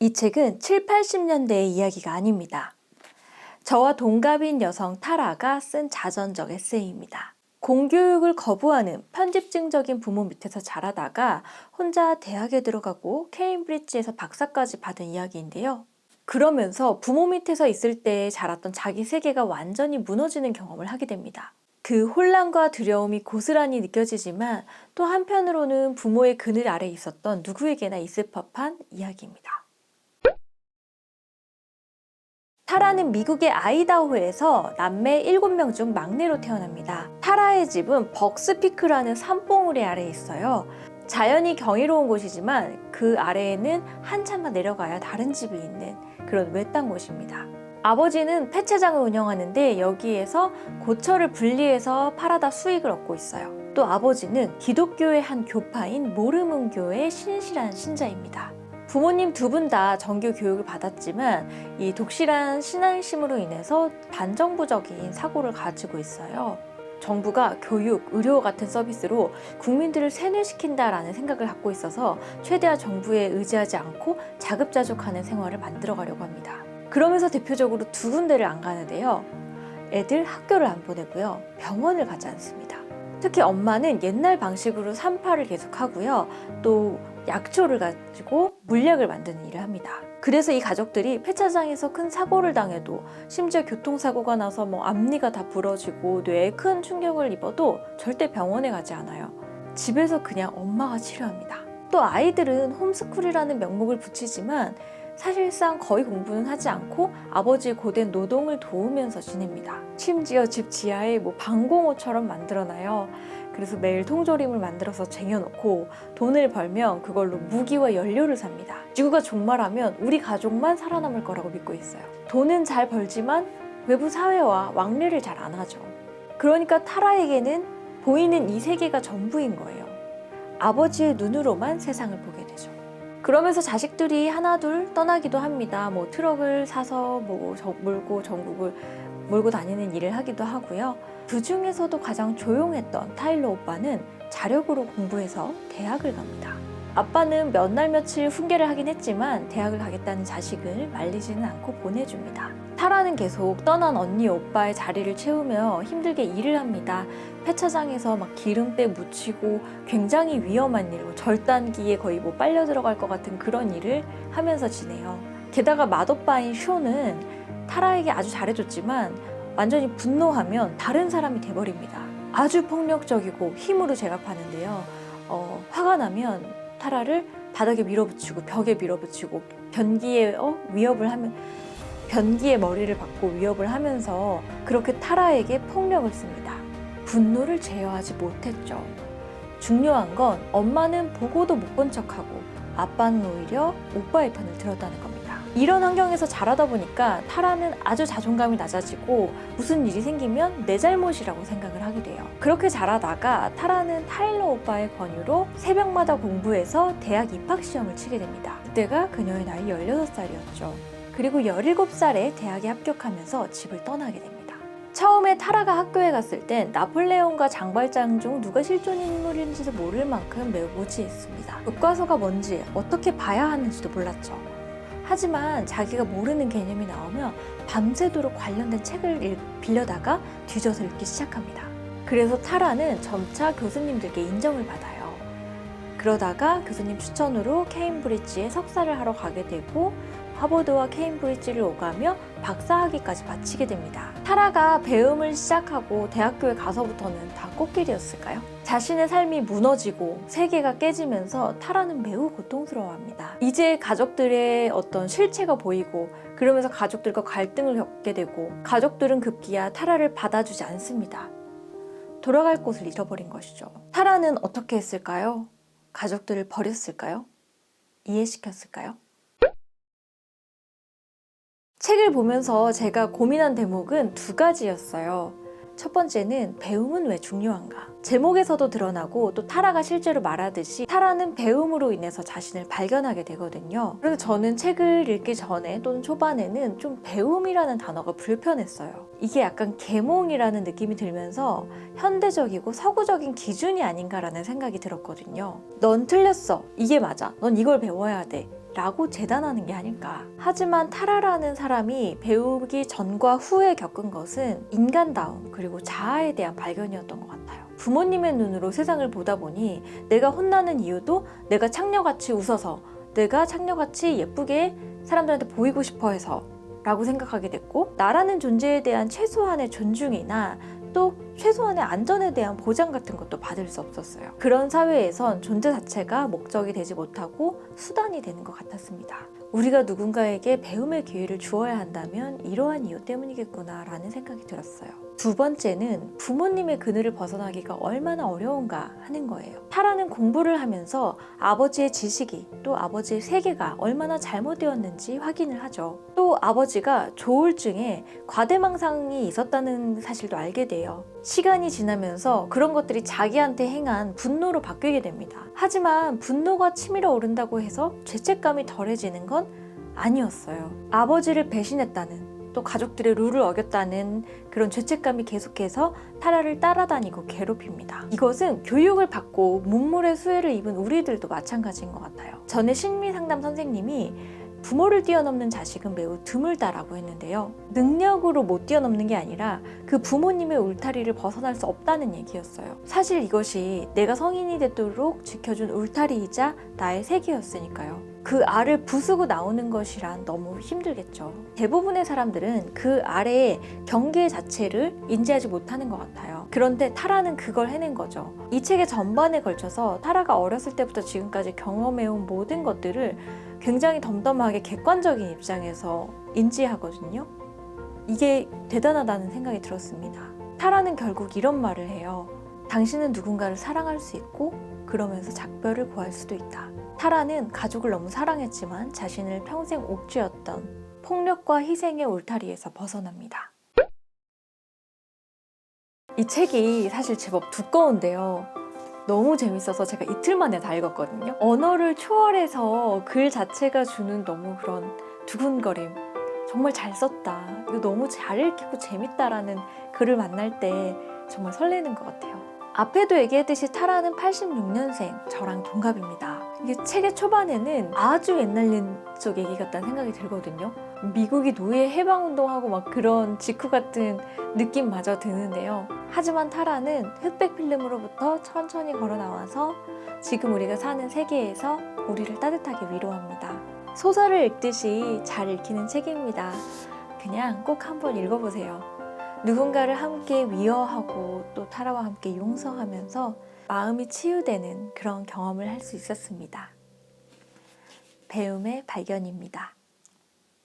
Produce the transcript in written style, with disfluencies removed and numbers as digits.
이 책은 7, 80년대의 이야기가 아닙니다. 저와 동갑인 여성 타라가 쓴 자전적 에세이입니다. 공교육을 거부하는 편집증적인 부모 밑에서 자라다가 혼자 대학에 들어가고 케임브리지에서 박사까지 받은 이야기인데요. 그러면서 부모 밑에서 있을 때 자랐던 자기 세계가 완전히 무너지는 경험을 하게 됩니다. 그 혼란과 두려움이 고스란히 느껴지지만 또 한편으로는 부모의 그늘 아래 있었던 누구에게나 있을 법한 이야기입니다. 타라는 미국의 아이다호에서 남매 7명 중 막내로 태어납니다. 타라의 집은 벅스피크라는 산봉우리 아래에 있어요. 자연이 경이로운 곳이지만 그 아래에는 한참만 내려가야 다른 집이 있는 그런 외딴 곳입니다. 아버지는 폐차장을 운영하는데 여기에서 고철을 분리해서 팔아다 수익을 얻고 있어요. 또 아버지는 기독교의 한 교파인 모르몬교의 신실한 신자입니다. 부모님 두 분 다 정규 교육을 받았지만 이 독실한 신앙심으로 인해서 반정부적인 사고를 가지고 있어요. 정부가 교육, 의료 같은 서비스로 국민들을 세뇌시킨다라는 생각을 갖고 있어서 최대한 정부에 의지하지 않고 자급자족하는 생활을 만들어가려고 합니다. 그러면서 대표적으로 두 군데를 안 가는데요. 애들 학교를 안 보내고요. 병원을 가지 않습니다. 특히 엄마는 옛날 방식으로 산파를 계속하고요. 또 약초를 가지고 물약을 만드는 일을 합니다. 그래서 이 가족들이 폐차장에서 큰 사고를 당해도 심지어 교통사고가 나서 앞니가 다 부러지고 뇌에 큰 충격을 입어도 절대 병원에 가지 않아요. 집에서 그냥 엄마가 치료합니다. 또 아이들은 홈스쿨이라는 명목을 붙이지만 사실상 거의 공부는 하지 않고 아버지의 고된 노동을 도우면서 지냅니다. 심지어 집 지하에 방공호처럼 만들어놔요. 그래서 매일 통조림을 만들어서 쟁여놓고 돈을 벌면 그걸로 무기와 연료를 삽니다. 지구가 종말하면 우리 가족만 살아남을 거라고 믿고 있어요. 돈은 잘 벌지만 외부 사회와 왕래를 잘 안 하죠. 그러니까 타라에게는 보이는 이 세계가 전부인 거예요. 아버지의 눈으로만 세상을 보게 되죠. 그러면서 자식들이 하나둘 떠나기도 합니다. 트럭을 사서 몰고 전국을 몰고 다니는 일을 하기도 하고요. 그 중에서도 가장 조용했던 타일러 오빠는 자력으로 공부해서 대학을 갑니다. 아빠는 몇 날 며칠 훈계를 하긴 했지만 대학을 가겠다는 자식을 말리지는 않고 보내줍니다. 타라는 계속 떠난 언니 오빠의 자리를 채우며 힘들게 일을 합니다. 폐차장에서 기름때 묻히고 굉장히 위험한 일, 절단기에 거의 빨려 들어갈 것 같은 그런 일을 하면서 지내요. 게다가 맏오빠인 쇼는 타라에게 아주 잘해줬지만 완전히 분노하면 다른 사람이 돼버립니다. 아주 폭력적이고 힘으로 제압하는데요. 화가 나면 타라를 바닥에 밀어붙이고 벽에 밀어붙이고 변기에 변기에 머리를 박고 위협을 하면서 그렇게 타라에게 폭력을 씁니다. 분노를 제어하지 못했죠. 중요한 건 엄마는 보고도 못 본 척하고 아빠는 오히려 오빠의 편을 들었다는 겁니다. 이런 환경에서 자라다 보니까 타라는 아주 자존감이 낮아지고 무슨 일이 생기면 내 잘못이라고 생각을 하게 돼요. 그렇게 자라다가 타라는 타일러 오빠의 권유로 새벽마다 공부해서 대학 입학시험을 치게 됩니다. 그때가 그녀의 나이 16살이었죠. 그리고 17살에 대학에 합격하면서 집을 떠나게 됩니다. 처음에 타라가 학교에 갔을 땐 나폴레옹과 장발장 중 누가 실존 인물인지도 모를 만큼 매우 무지했습니다. 교과서가 뭔지 어떻게 봐야 하는지도 몰랐죠. 하지만 자기가 모르는 개념이 나오면 밤새도록 관련된 책을 빌려다가 뒤져서 읽기 시작합니다. 그래서 타라는 점차 교수님들께 인정을 받아요. 그러다가 교수님 추천으로 케임브리지에 석사를 하러 가게 되고 하버드와 케임브리지를 오가며 박사학위까지 마치게 됩니다. 타라가 배움을 시작하고 대학교에 가서부터는 다 꽃길이었을까요? 자신의 삶이 무너지고 세계가 깨지면서 타라는 매우 고통스러워합니다. 이제 가족들의 어떤 실체가 보이고 그러면서 가족들과 갈등을 겪게 되고 가족들은 급기야 타라를 받아주지 않습니다. 돌아갈 곳을 잃어버린 것이죠. 타라는 어떻게 했을까요? 가족들을 버렸을까요? 이해시켰을까요? 책을 보면서 제가 고민한 대목은 두 가지였어요. 첫 번째는 배움은 왜 중요한가? 제목에서도 드러나고 또 타라가 실제로 말하듯이 타라는 배움으로 인해서 자신을 발견하게 되거든요. 그래서 저는 책을 읽기 전에 또는 초반에는 좀 배움이라는 단어가 불편했어요. 이게 약간 계몽이라는 느낌이 들면서 현대적이고 서구적인 기준이 아닌가라는 생각이 들었거든요. 넌 틀렸어. 이게 맞아. 넌 이걸 배워야 돼. 라고 재단하는 게 아닐까. 하지만 타라라는 사람이 배우기 전과 후에 겪은 것은 인간다움 그리고 자아에 대한 발견이었던 것 같아요. 부모님의 눈으로 세상을 보다 보니 내가 혼나는 이유도 내가 창녀같이 웃어서, 내가 창녀같이 예쁘게 사람들한테 보이고 싶어 해서 라고 생각하게 됐고, 나라는 존재에 대한 최소한의 존중이나 또 최소한의 안전에 대한 보장 같은 것도 받을 수 없었어요. 그런 사회에선 존재 자체가 목적이 되지 못하고 수단이 되는 것 같았습니다. 우리가 누군가에게 배움의 기회를 주어야 한다면 이러한 이유 때문이겠구나 라는 생각이 들었어요. 두 번째는 부모님의 그늘을 벗어나기가 얼마나 어려운가 하는 거예요. 타라는 공부를 하면서 아버지의 지식이, 또 아버지의 세계가 얼마나 잘못되었는지 확인을 하죠. 또 아버지가 조울증에 과대망상이 있었다는 사실도 알게 돼요. 시간이 지나면서 그런 것들이 자기한테 행한 분노로 바뀌게 됩니다. 하지만 분노가 치밀어 오른다고 해서 죄책감이 덜해지는 건 아니었어요. 아버지를 배신했다는, 또 가족들의 룰을 어겼다는 그런 죄책감이 계속해서 타라를 따라다니고 괴롭힙니다. 이것은 교육을 받고 문물의 수혜를 입은 우리들도 마찬가지인 것 같아요. 전에 심리상담 선생님이 부모를 뛰어넘는 자식은 매우 드물다라고 했는데요. 능력으로 못 뛰어넘는 게 아니라 그 부모님의 울타리를 벗어날 수 없다는 얘기였어요. 사실 이것이 내가 성인이 되도록 지켜준 울타리이자 나의 세계였으니까요. 그 알을 부수고 나오는 것이란 너무 힘들겠죠. 대부분의 사람들은 그 알의 경계 자체를 인지하지 못하는 것 같아요. 그런데 타라는 그걸 해낸 거죠. 이 책의 전반에 걸쳐서 타라가 어렸을 때부터 지금까지 경험해온 모든 것들을 굉장히 덤덤하게 객관적인 입장에서 인지하거든요. 이게 대단하다는 생각이 들었습니다. 타라는 결국 이런 말을 해요. 당신은 누군가를 사랑할 수 있고 그러면서 작별을 구할 수도 있다. 타라는 가족을 너무 사랑했지만 자신을 평생 옥죄었던 폭력과 희생의 울타리에서 벗어납니다. 이 책이 사실 제법 두꺼운데요. 너무 재밌어서 제가 이틀 만에 다 읽었거든요. 언어를 초월해서 글 자체가 주는 너무 그런 두근거림, 정말 잘 썼다, 이거 너무 잘 읽히고 재밌다라는 글을 만날 때 정말 설레는 것 같아요. 앞에도 얘기했듯이 타라는 86년생, 저랑 동갑입니다. 이게 책의 초반에는 아주 옛날 옛적 얘기 같다는 생각이 들거든요. 미국이 노예 해방운동하고 막 그런 직후 같은 느낌마저 드는데요. 하지만 타라는 흑백 필름으로부터 천천히 걸어 나와서 지금 우리가 사는 세계에서 우리를 따뜻하게 위로합니다. 소설을 읽듯이 잘 읽히는 책입니다. 그냥 꼭 한번 읽어보세요. 누군가를 함께 위로하고 또 타라와 함께 용서하면서 마음이 치유되는 그런 경험을 할 수 있었습니다. 배움의 발견입니다.